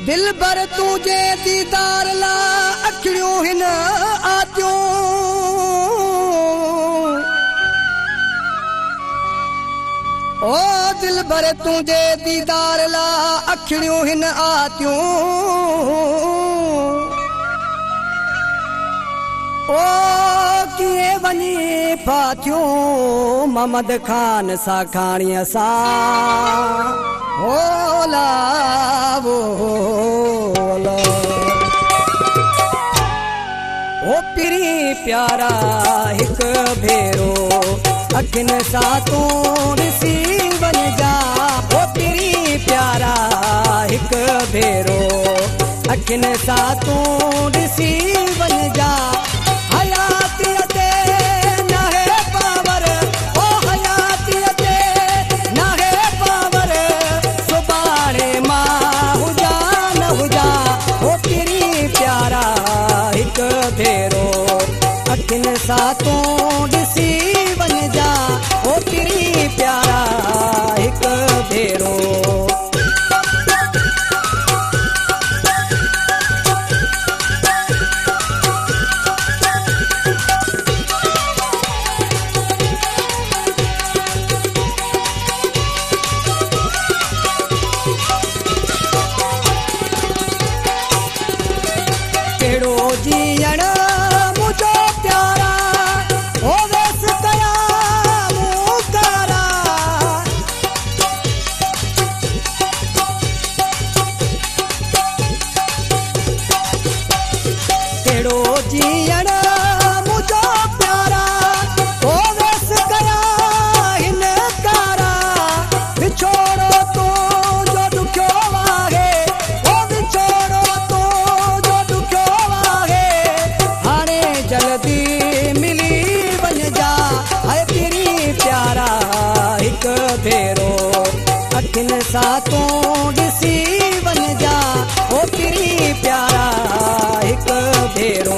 दिल भर तुझे दीदार ला अखियों हिन आतियों ओ दिल भर तुझे दीदार ला अखियों हिन आतियों ओ किए वनी फातियों मोहम्मद खान सा खाणीअ सा ओला बोला ओ पिरी प्यारा हिक भेरो अखिन सा तू ॾिसी वञ जा ओ पिरी प्यारा हिक भेरो अखिन सा तू ॾिसी वञ जा अखिन सा तू ॾिसी वञ जा ओ पिरी प्यारा हिक भेरो कहिड़ो जीअण जीअण मुझो प्यारा ओ वेस कया हिन कारा विछोड़ो तो जो दुखियो आहे ओ विछोड़ो तो जो दुखियो आहे हाणे जल्दी मिली वञ जा है पिरी प्यारा हिक भेरो अखिन सा तू ॾिसी वञ जा ओ पिरी प्यारा हिक भेरो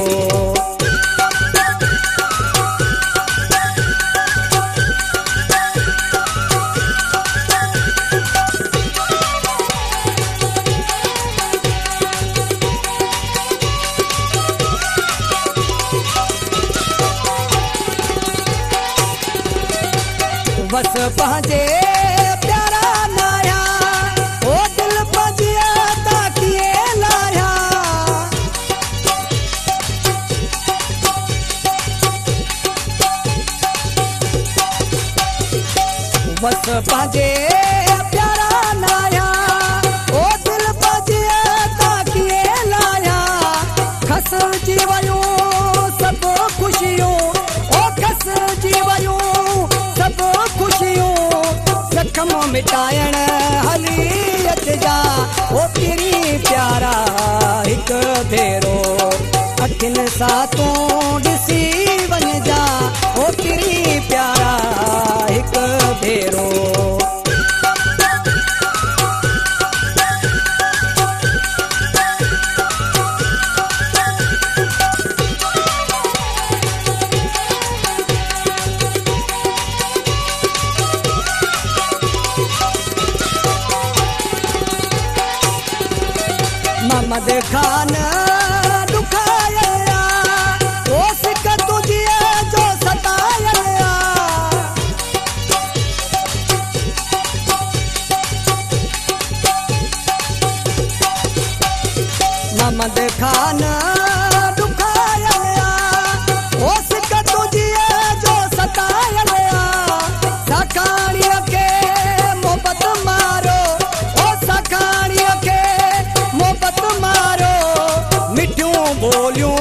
बस पंहिंजे प्यारा लाया ओ दिल पंहिंजिया ताकिए लाया बस पंहिंजे प्यारा लाया ओ दिल पंहिंजिया ताकिए लाया खस जी वयूं सभु ख़ुशियूं ओ खस जी वयूं सभु ख़ुशियूं जख़म मिटाइण हली अचिजा ओ पिरी प्यारा हिक भेरो अखिन सा तू ॾिसी वञ जा ओ पिरी प्यारा हिक भेरो मोहम्मद खान दुखाया ओ सिक तुझिए जो सताया मोहम्मद खान दुखाया ओ सिक तुझिए जो सताया सखाणीअ खे मोहब्बत मारो ओ सखाणीअ खे मोहब्बत मारो मिठियूं बोलियूं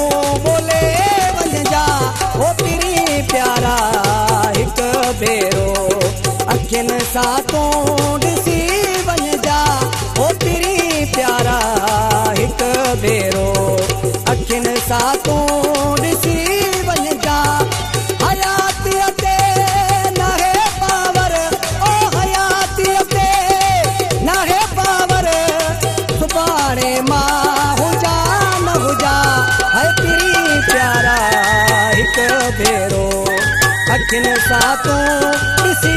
बोले वञ जा ओ पिरी प्यारा हिक भेरो अखिन सा तू ॾिसी वञ जा ओ पिरी प्यारा हिक भेरो अखिन सा तू ॾिसी वञ जा हयातीअ ते नाहे पावर ओ हयातीअ ते नाहे पावर सुभाणे मां हुजा न हुजा है पिरी प्यारा हिक भेरो अखिन सा तू ॾिसी